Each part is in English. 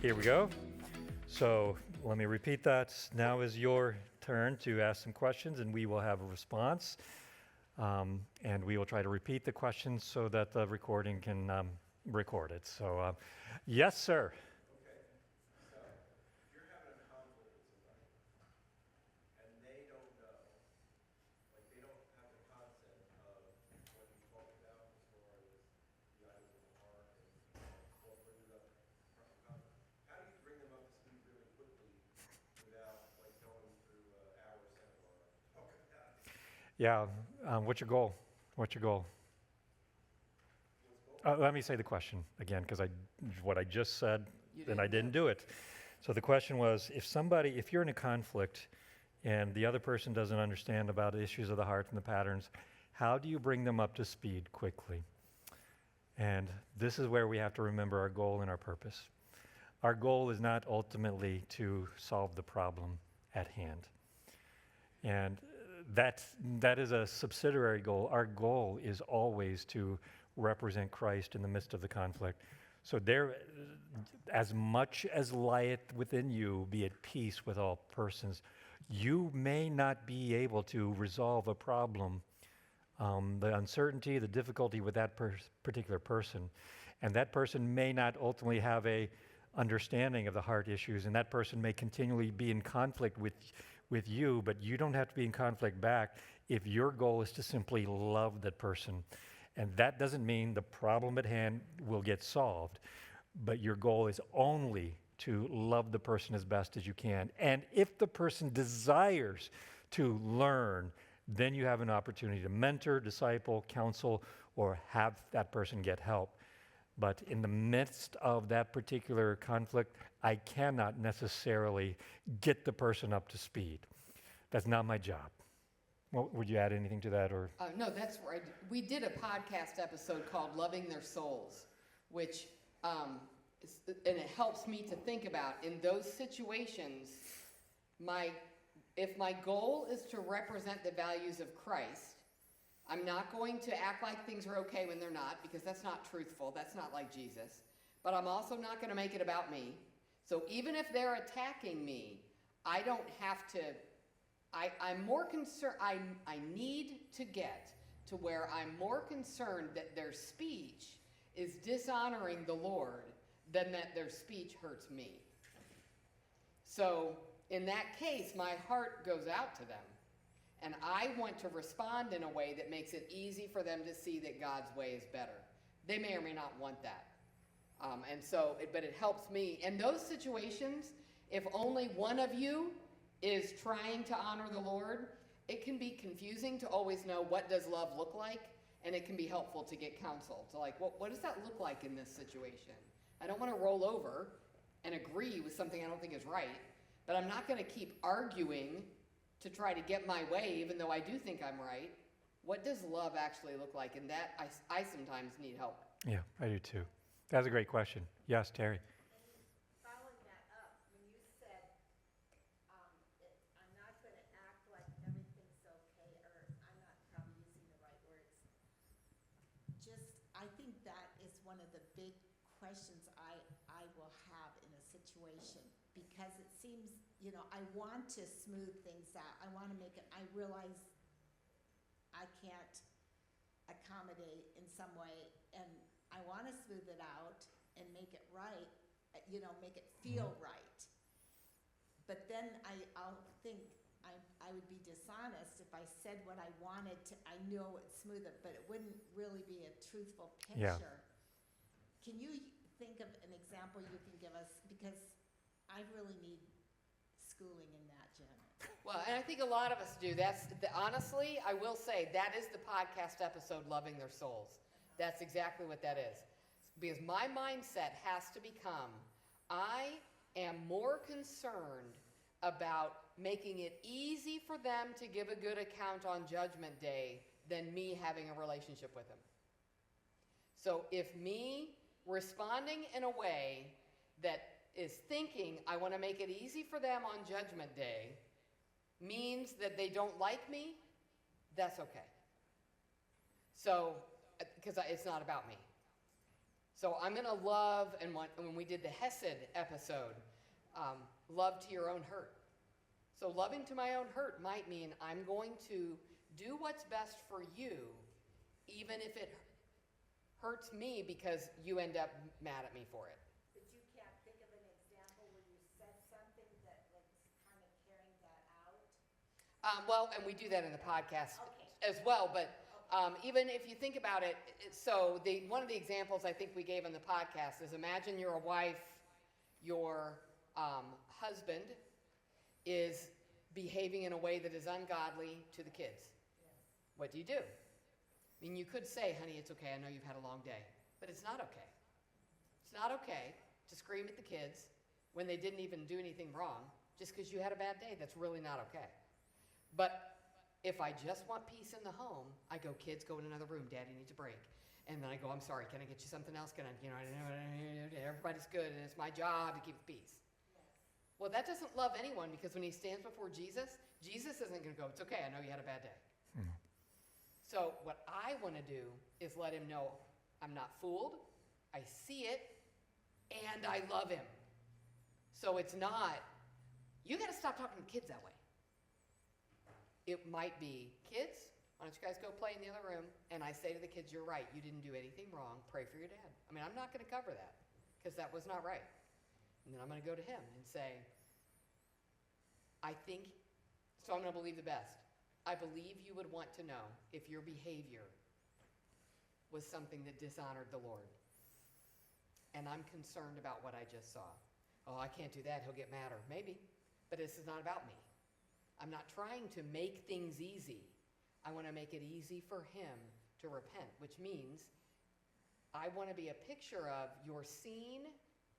Here we go. So let me repeat that. Now is your turn to ask some questions, and we will have a response. And we will try to repeat the questions so that the recording can record it. So, yes, sir. Okay, so if you're having a conflict with somebody and they don't know, like they don't have the concept of what you talked about as far as the items of the heart and what brings up conflict, how do you bring them up to speed really quickly without like going through an hour seminar talking about it? Yeah. What's your goal? What's your goal? Let me say the question again, because what I just said, then I didn't do it. So the question was, if you're in a conflict and the other person doesn't understand about issues of the heart and the patterns, how do you bring them up to speed quickly? And this is where we have to remember our goal and our purpose. Our goal is not ultimately to solve the problem at hand. And that is a subsidiary goal. Our goal is always to represent Christ in the midst of the conflict. So there, as much as lieth within you, be at peace with all persons. You may not be able to resolve a problem, the uncertainty, the difficulty with that particular person, and that person may not ultimately have a understanding of the heart issues, and that person may continually be in conflict with you, but you don't have to be in conflict back if your goal is to simply love that person. And that doesn't mean the problem at hand will get solved, but your goal is only to love the person as best as you can. And if the person desires to learn, then you have an opportunity to mentor, disciple, counsel, or have that person get help. But in the midst of that particular conflict, I cannot necessarily get the person up to speed. That's not my job. Well, would you add anything to that, or? No, that's right. We did a podcast episode called Loving Their Souls, which, and it helps me to think about in those situations, if my goal is to represent the values of Christ, I'm not going to act like things are okay when they're not, because that's not truthful. That's not like Jesus. But I'm also not going to make it about me. So even if they're attacking me, I don't have to. I'm more concerned. I need to get to where I'm more concerned that their speech is dishonoring the Lord than that their speech hurts me. So in that case, my heart goes out to them. And I want to respond in a way that makes it easy for them to see that God's way is better. They may or may not want that. But it helps me. In those situations, if only one of you is trying to honor the Lord, it can be confusing to always know what does love look like, and it can be helpful to get counsel. To like, what does that look like in this situation? I don't want to roll over and agree with something I don't think is right, but I'm not going to keep arguing to try to get my way, even though I do think I'm right. What does love actually look like? And that I sometimes need help. Yeah, I do too. That's a great question. Yes, Terry. Following that up, when you said, I'm not going to act like everything's okay, or I'm not probably using the right words. I think that is one of the big questions I will have in a situation, because it seems, I want to smooth things out. I want to make it, I realize I can't accommodate in some way, and I want to smooth it out and make it right, make it feel right. But then I'll think I would be dishonest if I said what I wanted to. I know it's smooth it, but it wouldn't really be a truthful picture. Yeah. Can you think of an example you can give us? Because I really need schooling in that, Janet. Well, and I think a lot of us do. Honestly, I will say that is the podcast episode, Loving Their Souls. That's exactly what that is. Because my mindset has to become, I am more concerned about making it easy for them to give a good account on Judgment Day than me having a relationship with them. So if me responding in a way that is thinking I want to make it easy for them on Judgment Day means that they don't like me, that's okay. So, because it's not about me. So I'm going to love, and when we did the Hesed episode, love to your own hurt. So loving to my own hurt might mean I'm going to do what's best for you, even if it hurts me because you end up mad at me for it. But you can't think of an example where you said something that like kind of carrying that out? Well, and we do that in the podcast Okay. as well, but even if you think about it, so one of the examples I think we gave on the podcast is imagine you're a wife, your husband is behaving in a way that is ungodly to the kids. Yes. What do you do? I mean, you could say, honey, it's okay, I know you've had a long day, but it's not okay. It's not okay to scream at the kids when they didn't even do anything wrong just because you had a bad day. That's really not okay. But if I just want peace in the home, I go, kids, go in another room. Daddy needs a break. And then I go, I'm sorry, can I get you something else? Can I, everybody's good and it's my job to keep the peace. Yes. Well, that doesn't love anyone because when he stands before Jesus, Jesus isn't going to go, it's okay, I know you had a bad day. So what I want to do is let him know I'm not fooled, I see it, and I love him. So it's not, you got to stop talking to kids that way. It might be, kids, why don't you guys go play in the other room? And I say to the kids, you're right, you didn't do anything wrong, pray for your dad. I mean, I'm not going to cover that because that was not right. And then I'm going to go to him and say, I think, so I'm going to believe the best. I believe you would want to know if your behavior was something that dishonored the Lord. And I'm concerned about what I just saw. Oh, I can't do that, he'll get madder. Maybe, but this is not about me. I'm not trying to make things easy. I want to make it easy for him to repent, which means I want to be a picture of you're seen,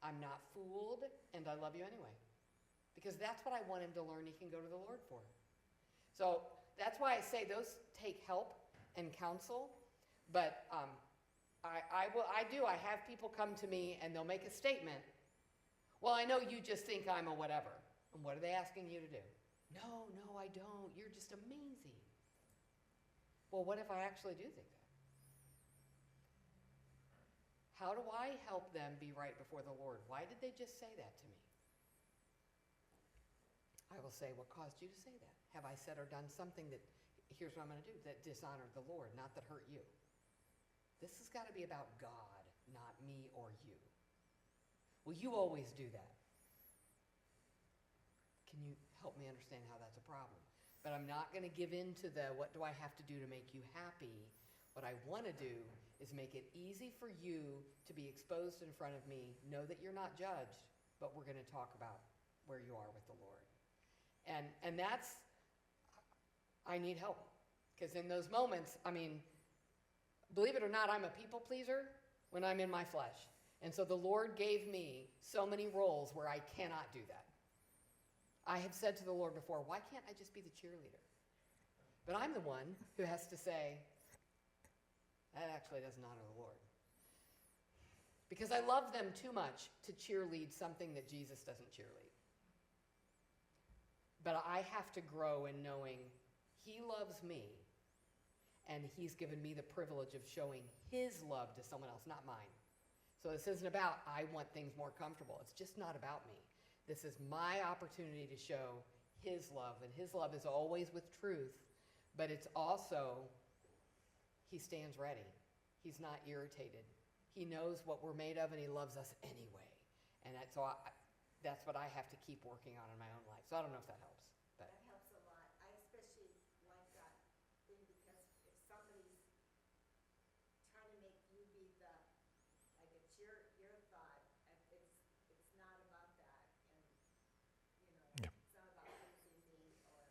I'm not fooled, and I love you anyway. Because that's what I want him to learn he can go to the Lord for. So that's why I say those take help and counsel. But I have people come to me and they'll make a statement. Well, I know you just think I'm a whatever. And what are they asking you to do? No, I don't. You're just amazing. Well, what if I actually do think that? How do I help them be right before the Lord? Why did they just say that to me? I will say, what caused you to say that? Have I said or done something that, here's what I'm going to do, that dishonored the Lord, not that hurt you? This has got to be about God, not me or you. Well, you always do that. Can you help me understand how that's a problem? But I'm not going to give in to the, what do I have to do to make you happy? What I want to do is make it easy for you to be exposed in front of me, know that you're not judged, but we're going to talk about where you are with the Lord. And that's, I need help. Because in those moments, I mean, believe it or not, I'm a people pleaser when I'm in my flesh. And so the Lord gave me so many roles where I cannot do that. I have said to the Lord before, why can't I just be the cheerleader? But I'm the one who has to say, that actually doesn't honor the Lord. Because I love them too much to cheerlead something that Jesus doesn't cheerlead. But I have to grow in knowing he loves me, and he's given me the privilege of showing his love to someone else, not mine. So this isn't about, I want things more comfortable. It's just not about me. This is my opportunity to show his love, and his love is always with truth, but it's also, he stands ready. He's not irritated. He knows what we're made of, and he loves us anyway. And that's what I have to keep working on in my own life. So I don't know if that helps. But. That helps a lot. I especially like that thing because if somebody's trying to make you be the, like it's your thought, it's not about that. And, Yeah. it's not about pleasing me or,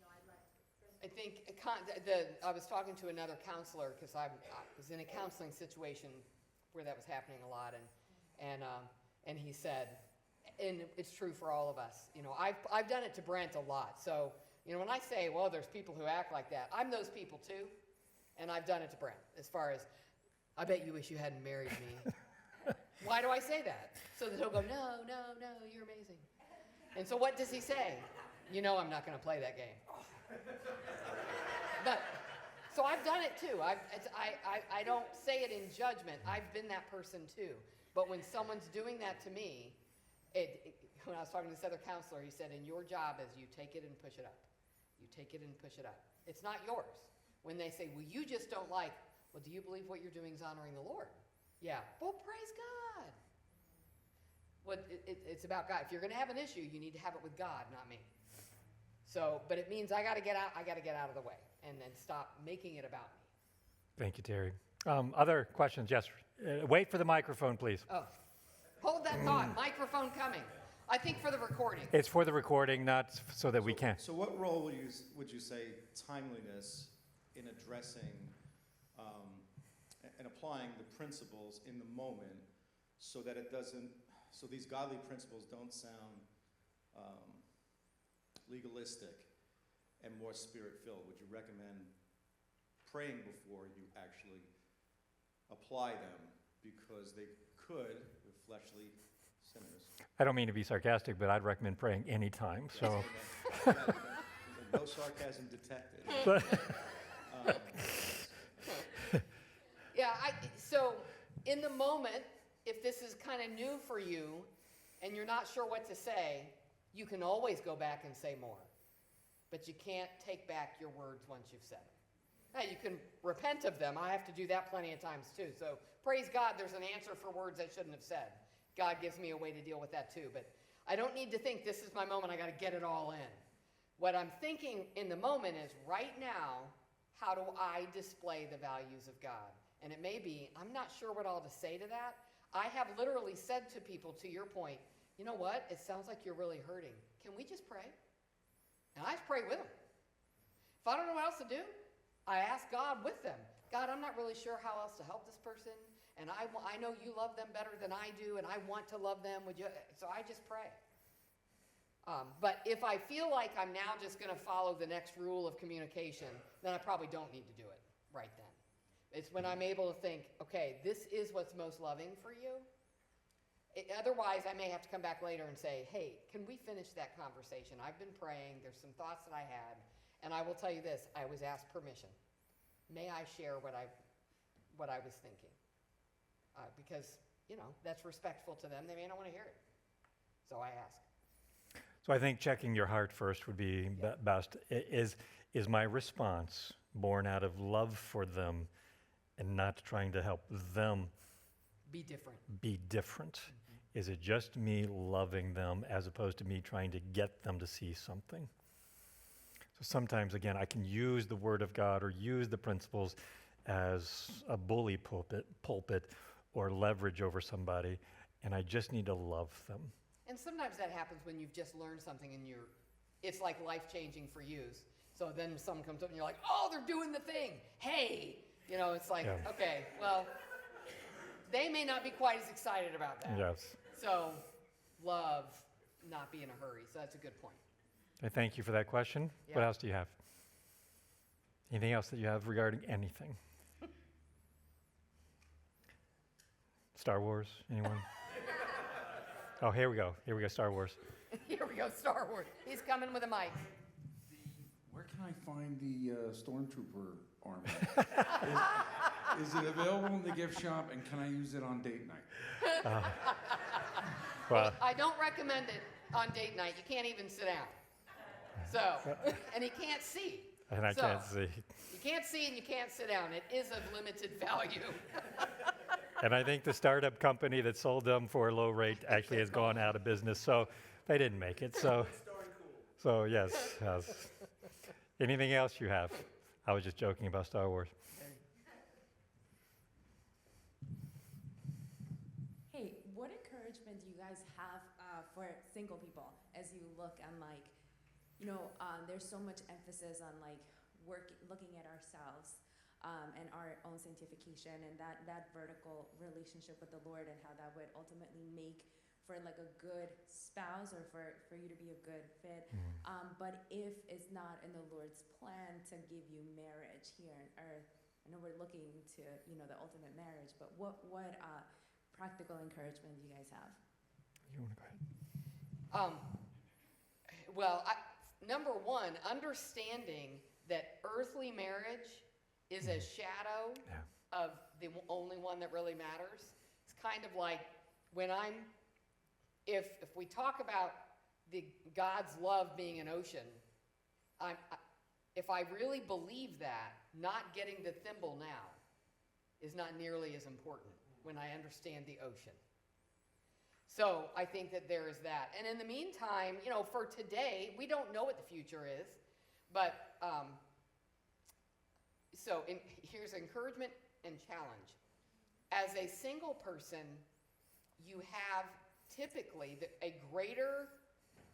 I like to. I think I was talking to another counselor because I was in a counseling situation where that was happening a lot, and he said, and it's true for all of us. I've done it to Brent a lot. So when I say, well, there's people who act like that, I'm those people too, and I've done it to Brent. As far as, I bet you wish you hadn't married me. Why do I say that? So that he'll go, no, you're amazing. And so what does he say? I'm not going to play that game. But So I've done it too. I don't say it in judgment. I've been that person too. But when someone's doing that to me, when I was talking to this other counselor, he said, and your job is you take it and push it up. You take it and push it up. It's not yours. When they say, well, you just don't like, well, do you believe what you're doing is honoring the Lord? Yeah. Well, praise God. Well, it's about God. If you're going to have an issue, you need to have it with God, not me. So, but it means I got to get out. I got to get out of the way and then stop making it about me. Thank you, Terry. Other questions? Yes. Wait for the microphone, please. Oh, hold that thought. Microphone coming. I think for the recording. It's for the recording, not so that we can. So what role would you say timeliness in addressing and applying the principles in the moment so that it doesn't, so these godly principles don't sound legalistic and more spirit-filled? Would you recommend praying before you actually apply them because they could, with fleshly sinners? I don't mean to be sarcastic, but I'd recommend praying anytime. So, No sarcasm detected. Yeah, so in the moment, if this is kind of new for you and you're not sure what to say, you can always go back and say more. But you can't take back your words once you've said them. Now, you can repent of them. I have to do that plenty of times too. So praise God, there's an answer for words I shouldn't have said. God gives me a way to deal with that too. But I don't need to think this is my moment, I got to get it all in. What I'm thinking in the moment is right now, how do I display the values of God? And it may be, I'm not sure what all to say to that. I have literally said to people, to your point, you know what? It sounds like you're really hurting. Can we just pray? And I just pray with them. If I don't know what else to do, I ask God with them. God, I'm not really sure how else to help this person. And I know you love them better than I do, and I want to love them. Would you? So I just pray. But if I feel like I'm now just going to follow the next rule of communication, then I probably don't need to do it right then. It's when I'm able to think, okay, this is what's most loving for you. Otherwise, I may have to come back later and say, hey, can we finish that conversation? I've been praying. There's some thoughts that I had. And I will tell you this. I was asked permission. May I share what I was thinking? Because, that's respectful to them. They may not want to hear it. So I ask. So I think checking your heart first would be best. Is my response born out of love for them and not trying to help them be different? Mm-hmm. Is it just me loving them as opposed to me trying to get them to see something? So sometimes, again, I can use the Word of God or use the principles as a bully pulpit or leverage over somebody, and I just need to love them. And sometimes that happens when you've just learned something and it's like life-changing for you. So then someone comes up and you're like, oh, they're doing the thing. Hey, it's like, okay, well, they may not be quite as excited about that. Yes. So love, not be in a hurry. So that's a good point. I thank you for that question. Yeah. What else do you have? Anything else that you have regarding anything? Star Wars, anyone? Oh, here we go, Star Wars. Here we go, Star Wars. He's coming with a mic. Where can I find the Stormtrooper armor? Is it available in the gift shop, and can I use it on date night? Well, I don't recommend it on date night. You can't even sit down. So, and he can't see. and I can't see. You can't see and you can't sit down. It is of limited value. And I think the startup company that sold them for a low rate actually has gone out of business, so they didn't make it. So yes. Anything else you have? I was just joking about Star Wars. Hey, what encouragement do you guys have for single people as you look and there's so much emphasis on looking at ourselves and our own sanctification and that vertical relationship with the Lord and how that would ultimately make for a good spouse or for you to be a good fit. But if it's not in the Lord's plan to give you marriage here on earth, I know we're looking to the ultimate marriage, but what practical encouragement do you guys have? You want to go ahead? Well, number one, understanding that earthly marriage is a shadow Yeah. of the only one that really matters. It's kind of like when if we talk about God's love being an ocean, if I really believe that, not getting the thimble now is not nearly as important when I understand the ocean. So I think that there is that. And in the meantime, for today, we don't know what the future is, but here's encouragement and challenge. As a single person, you have typically a greater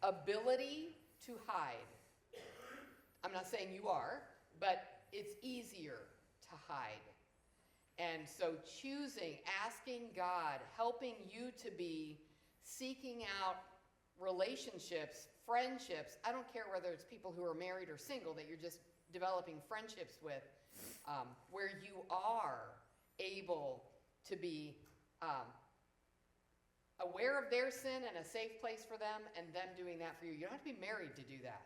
ability to hide. I'm not saying you are, but it's easier to hide. And so choosing, asking God, helping you to be seeking out relationships, friendships. I don't care whether it's people who are married or single that you're just developing friendships with, where you are able to be aware of their sin and a safe place for them, and them doing that for you. You don't have to be married to do that.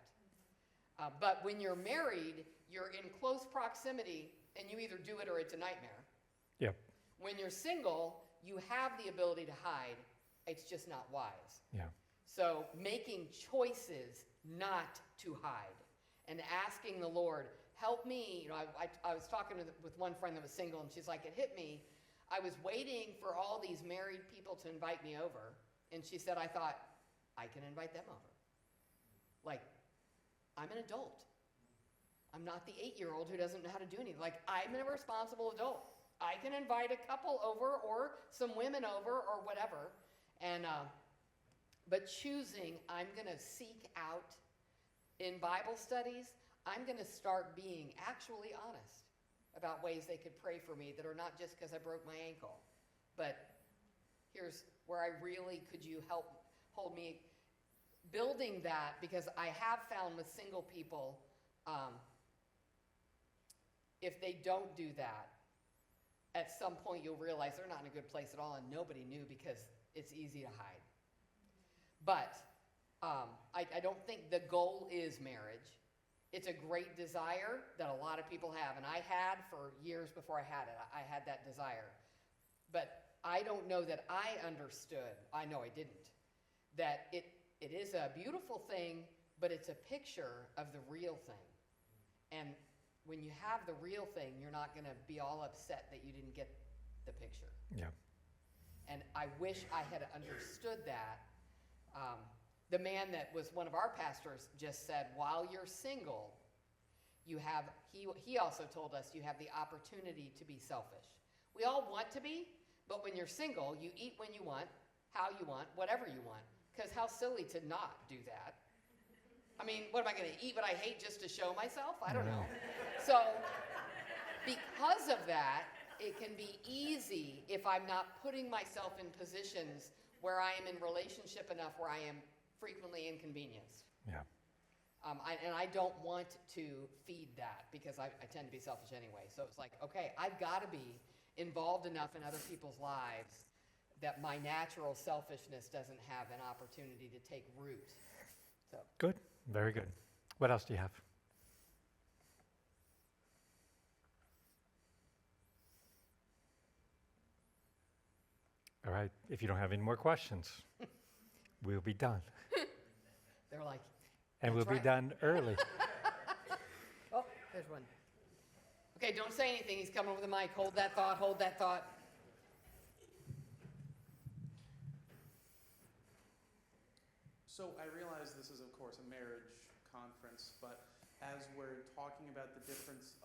But when you're married, you're in close proximity, and you either do it or it's a nightmare. Yep. When you're single, you have the ability to hide. It's just not wise. Yeah. So making choices not to hide and asking the Lord, help me. I was talking with one friend that was single, and she's like, it hit me. I was waiting for all these married people to invite me over, and she said, I thought, I can invite them over. Like, I'm an adult. I'm not the 8-year-old who doesn't know how to do anything. Like, I'm a responsible adult. I can invite a couple over or some women over or whatever. And but choosing, I'm going to seek out in Bible studies, I'm going to start being actually honest about ways they could pray for me that are not just because I broke my ankle, but here's where I really, could you help hold me? Building that, because I have found with single people, if they don't do that, at some point you'll realize they're not in a good place at all, and nobody knew because it's easy to hide. But I don't think the goal is marriage. It's a great desire that a lot of people have, and I had for years before I had it. I had that desire. But I don't know that I understood, I know I didn't, that it is a beautiful thing, but it's a picture of the real thing. And when you have the real thing, you're not going to be all upset that you didn't get the picture. Yeah. And I wish I had understood that. The man that was one of our pastors just said, while you're single, he also told us you have the opportunity to be selfish. We all want to be, but when you're single, you eat when you want, how you want, whatever you want. Because how silly to not do that. I mean, what am I going to eat what I hate just to show myself? I don't know. So because of that, it can be easy if I'm not putting myself in positions where I am in relationship enough where I am frequently inconvenienced. Yeah. And I don't want to feed that because I tend to be selfish anyway. So it's like, okay, I've got to be involved enough in other people's lives that my natural selfishness doesn't have an opportunity to take root. So Good. Very good. What else do you have? All right. If you don't have any more questions, we'll be done. they're like, And we'll That's be right. done early. oh, there's one. Okay, don't say anything. He's coming over the mic. Hold that thought. Hold that thought. So I realize this is, of course, a marriage conference, but as we're talking about the difference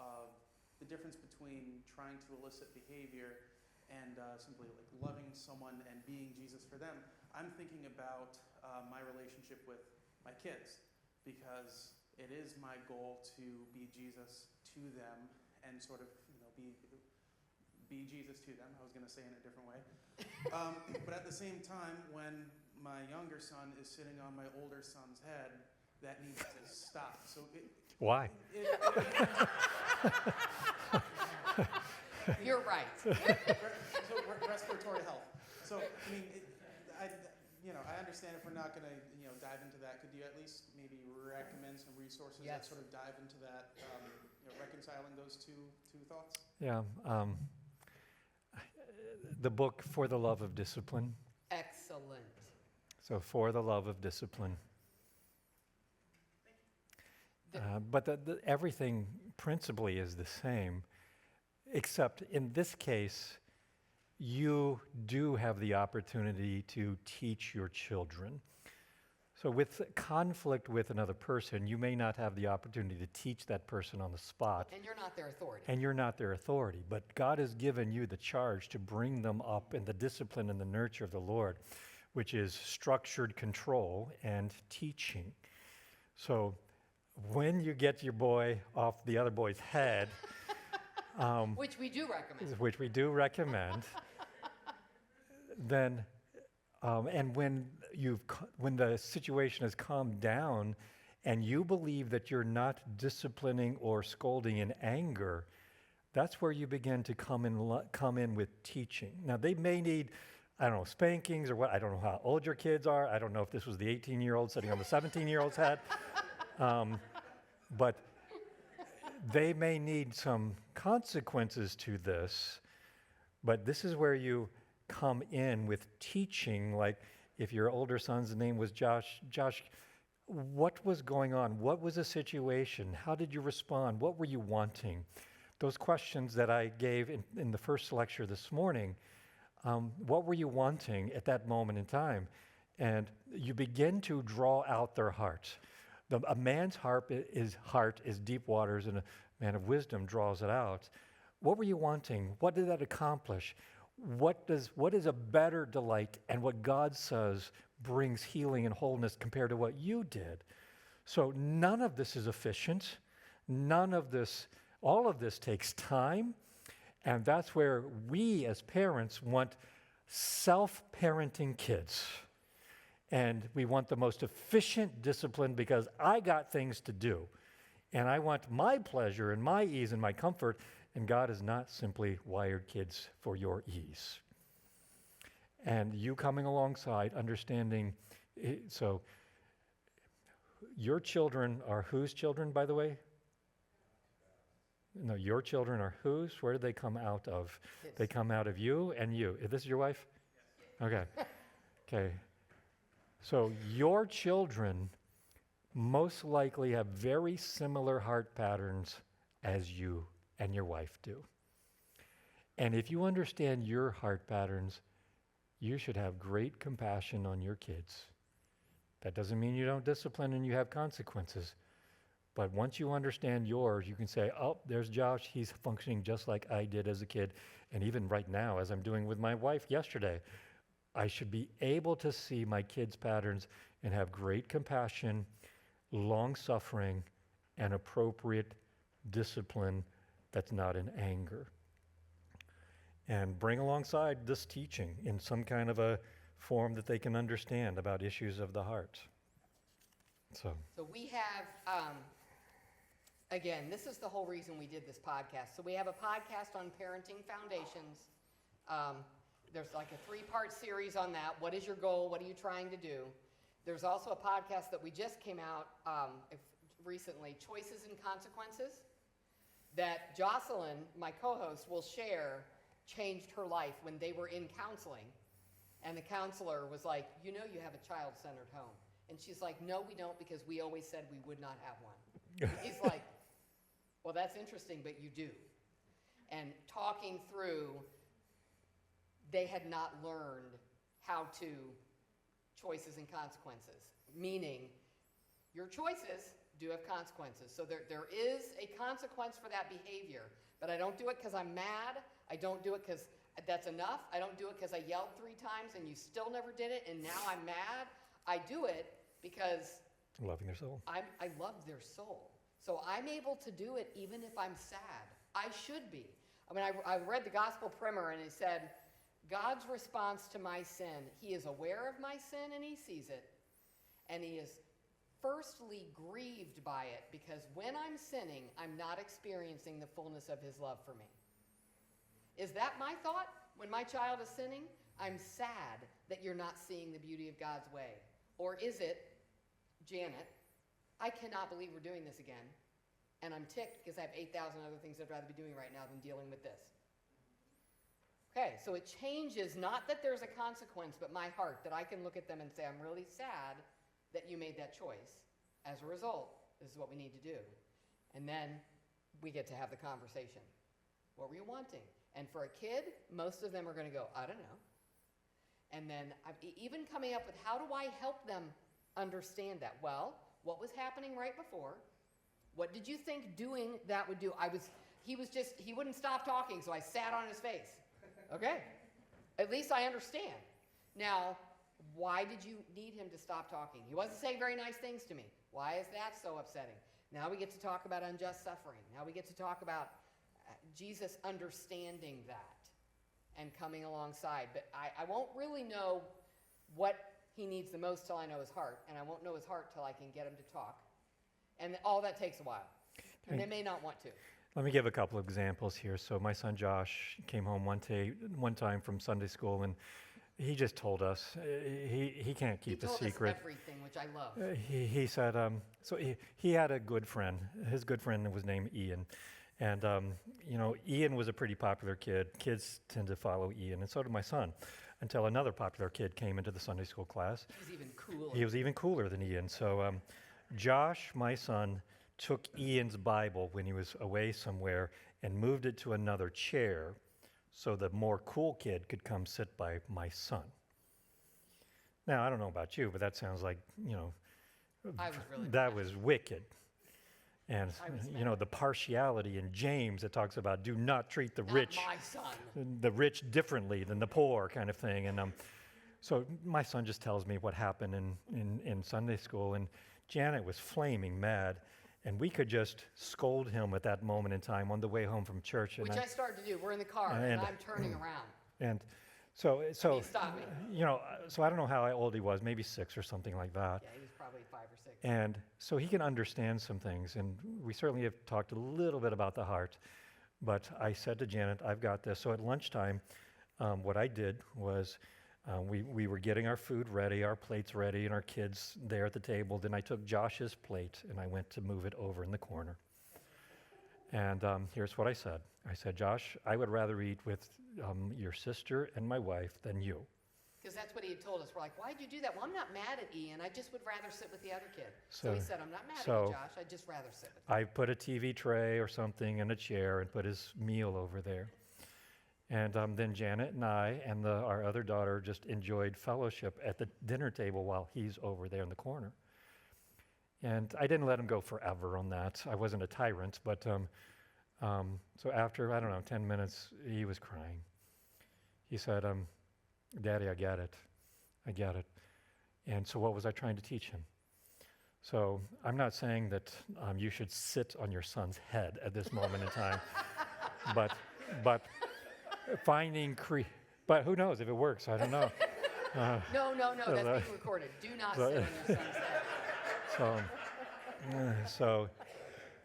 between trying to elicit behavior and simply like loving someone and being Jesus for them, I'm thinking about my relationship with my kids, because it is my goal to be Jesus to them and sort of, be Jesus to them. I was going to say in a different way. But at the same time, when my younger son is sitting on my older son's head, that needs to stop. So Why? You're right. So respiratory health. So I mean, I understand if we're not going to dive into that. Could you at least maybe recommend some resources that Yes. sort of dive into that reconciling those two thoughts? Yeah. The book For the Love of Discipline. Excellent. So For the Love of Discipline. The- But everything principally is the same, except in this case, you do have the opportunity to teach your children. So with conflict with another person, you may not have the opportunity to teach that person on the spot, And you're not their authority. and you're not their authority. But God has given you the charge to bring them up in the discipline and the nurture of the Lord, which is structured control and teaching. So when you get your boy off the other boy's head, Which we do recommend. which we do recommend, then, and when when the situation has calmed down, and you believe that you're not disciplining or scolding in anger, that's where you begin to come in with teaching. Now they may need, I don't know, spankings or what. I don't know how old your kids are. I don't know if this was the 18-year-old sitting on the 17-year-old's head, but they may need some consequences to this. But this is where you come in with teaching, like if your older son's name was Josh, what was going on? What was the situation? How did you respond? What were you wanting? Those questions that I gave in the first lecture this morning, what were you wanting at that moment in time? And you begin to draw out their heart. A man's heart is deep waters, and a man of wisdom draws it out. What were you wanting? What did that accomplish? What is a better delight, and what God says brings healing and wholeness compared to what you did? So none of this is efficient. All of this takes time, and that's where we as parents want self-parenting kids. And we want the most efficient discipline because I got things to do. And I want my pleasure and my ease and my comfort. And God has not simply wired kids for your ease. And you coming alongside, understanding, so your children are whose children, by the way? No, your children are whose? Where do they come out of? His. They come out of you and you. Is this your wife? Okay. Okay. So your children most likely have very similar heart patterns as you and your wife do. And if you understand your heart patterns, you should have great compassion on your kids. That doesn't mean you don't discipline and you have consequences. But once you understand yours, you can say, oh, there's Josh. He's functioning just like I did as a kid. And even right now, as I'm doing with my wife yesterday, I should be able to see my kids' patterns and have great compassion, long-suffering, and appropriate discipline that's not in anger. And bring alongside this teaching in some kind of a form that they can understand about issues of the heart. So We have, again, this is the whole reason we did this podcast. So we have a podcast on parenting foundations. There's like a 3-part series on that. What is your goal? What are you trying to do? There's also a podcast that we just came out recently, Choices and Consequences, that Jocelyn, my co-host, will share, changed her life when they were in counseling. And the counselor was like, you know you have a child-centered home. And she's like, no, we don't, because we always said we would not have one. He's like, well, that's interesting, but you do. And talking through, they had not learned how to choices and consequences, meaning your choices do have consequences. So there is a consequence for that behavior, but I don't do it because I'm mad. I don't do it because that's enough. I don't do it because I yelled 3 times and you still never did it, and now I'm mad. I do it because loving their soul. I love their soul. So I'm able to do it even if I'm sad. I should be. I mean, I read the gospel primer and it said, God's response to my sin, he is aware of my sin and he sees it. And he is firstly grieved by it because when I'm sinning, I'm not experiencing the fullness of his love for me. Is that my thought when my child is sinning? I'm sad that you're not seeing the beauty of God's way. Or is it, Janet, I cannot believe we're doing this again. and I'm ticked because I have 8,000 other things I'd rather be doing right now than dealing with this. Okay, so it changes, not that there's a consequence, but my heart, that I can look at them and say, I'm really sad that you made that choice. As a result, this is what we need to do. And then we get to have the conversation. What were you wanting? And for a kid, most of them are going to go, I don't know. And then even coming up with, how do I help them understand that? Well, what was happening right before? What did you think doing that would do? He wouldn't stop talking, so I sat on his face. Okay, at least I understand. Now, why did you need him to stop talking? He wasn't saying very nice things to me. Why is that so upsetting? Now we get to talk about unjust suffering. Now we get to talk about Jesus understanding that and coming alongside. But I won't really know what he needs the most till I know his heart, and I won't know his heart till I can get him to talk. And all that takes a while. And they may not want to. Let me give a couple of examples here. So my son Josh came home one time from Sunday school, and he just told us he can't keep a secret. He told us everything, which I love. He said, so he had a good friend. His good friend was named Ian. And, Ian was a pretty popular kid. Kids tend to follow Ian, and so did my son, until another popular kid came into the Sunday school class. He was even cooler. He was even cooler than Ian. So Josh, my son, took Ian's Bible when he was away somewhere and moved it to another chair so the more cool kid could come sit by my son. Now, I don't know about you, but that sounds like, I was really that was wicked. And, I was the partiality in James that talks about do not treat the Not rich my son. differently than the poor kind of thing. And so my son just tells me what happened in Sunday school, and Janet was flaming mad. And we could just scold him at that moment in time on the way home from church. Which I started to do. We're in the car, and I'm turning around. And so He stopped me. So I don't know how old he was, maybe 6 or something like that. Yeah, he was probably 5 or 6. And so he can understand some things. And we certainly have talked a little bit about the heart. But I said to Janet, I've got this. So at lunchtime, what I did was we were getting our food ready, our plates ready, and our kids there at the table. Then I took Josh's plate, and I went to move it over in the corner. And here's what I said. I said, Josh, I would rather eat with your sister and my wife than you. Because that's what he had told us. We're like, why'd you do that? Well, I'm not mad at Ian. I just would rather sit with the other kid. So he said, I'm not mad at you, Josh. I'd just rather sit with you. I put a TV tray or something in a chair and put his meal over there. And then Janet and I and our other daughter just enjoyed fellowship at the dinner table while he's over there in the corner. And I didn't let him go forever on that. I wasn't a tyrant, but so after, 10 minutes, he was crying. He said, Daddy, I get it. I get it. And so what was I trying to teach him? So I'm not saying that you should sit on your son's head at this moment in time, but finding but who knows if it works? I don't know. No, that's being recorded. Do not sit on your son's head. So,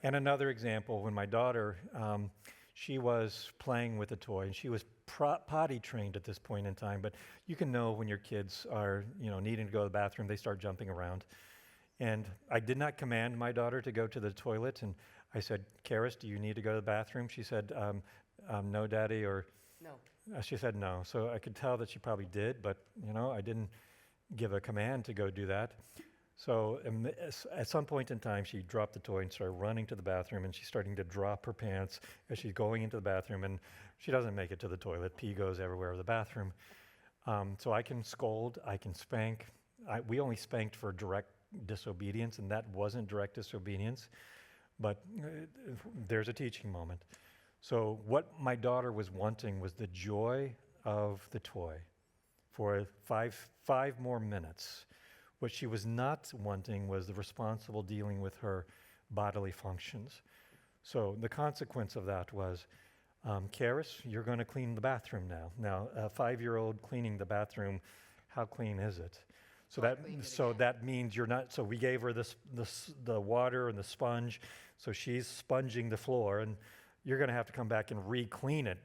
and another example, when my daughter, she was playing with a toy, and she was potty trained at this point in time, but you can know when your kids are, needing to go to the bathroom, they start jumping around. And I did not command my daughter to go to the toilet, and I said, Karis, do you need to go to the bathroom? She said, no, Daddy, or no. She said no. So I could tell that she probably did, but, I didn't give a command to go do that. So at some point in time, she dropped the toy and started running to the bathroom, and she's starting to drop her pants as she's going into the bathroom, and she doesn't make it to the toilet. Pee goes everywhere in the bathroom. So I can scold, I can spank. We only spanked for direct disobedience, and that wasn't direct disobedience, but there's a teaching moment. So what my daughter was wanting was the joy of the toy for five more minutes. What she was not wanting was the responsible dealing with her bodily functions. So the consequence of that was, Karis, you're going to clean the bathroom now. Now, a 5-year-old cleaning the bathroom, how clean is it? That means you're not. So we gave her the water and the sponge, so she's sponging the floor, and you're going to have to come back and re-clean it.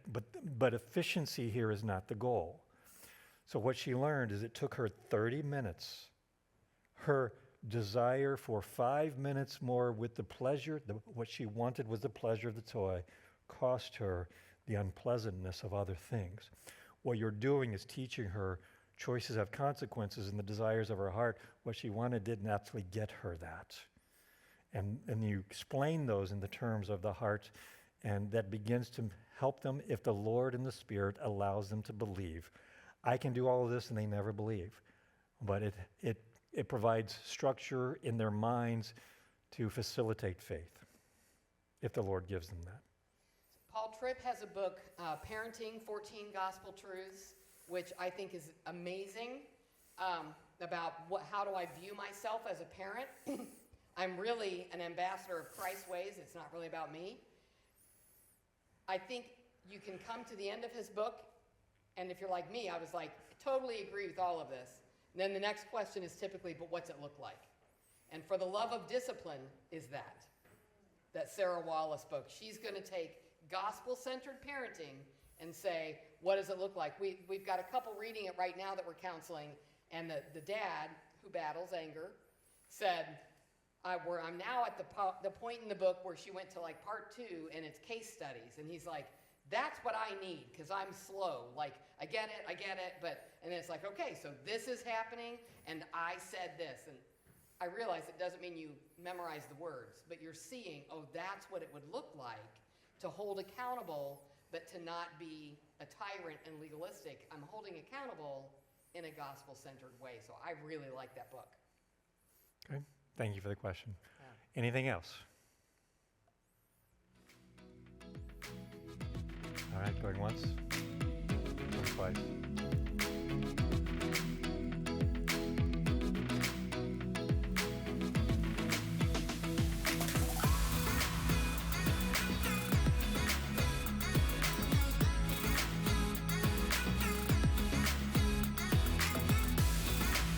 But efficiency here is not the goal. So what she learned is it took her 30 minutes. Her desire for 5 minutes more with the pleasure, what she wanted was the pleasure of the toy, cost her the unpleasantness of other things. What you're doing is teaching her choices have consequences, and the desires of her heart, what she wanted didn't actually get her that. And you explain those in the terms of the heart, and that begins to help them if the Lord and the Spirit allows them to believe. I can do all of this, and they never believe. But it provides structure in their minds to facilitate faith, if the Lord gives them that. Paul Tripp has a book, Parenting 14 Gospel Truths, which I think is amazing, about how do I view myself as a parent. I'm really an ambassador of Christ's ways. It's not really about me. I think you can come to the end of his book, and if you're like me, I was like, totally agree with all of this. And then the next question is typically, but what's it look like? And For the Love of Discipline is that Sarah Wallace book. She's going to take gospel-centered parenting and say, what does it look like? We've got a couple reading it right now that we're counseling, and the dad, who battles anger, said, I'm now at the point in the book where she went to like part 2, and it's case studies. And he's like, that's what I need, because I'm slow. Like, I get it, and it's like, okay, so this is happening, and I said this. And I realize it doesn't mean you memorize the words, but you're seeing, oh, that's what it would look like to hold accountable, but to not be a tyrant and legalistic. I'm holding accountable in a gospel-centered way. So I really like that book. Okay, thank you for the question. Yeah. Anything else? All right, going once, going twice.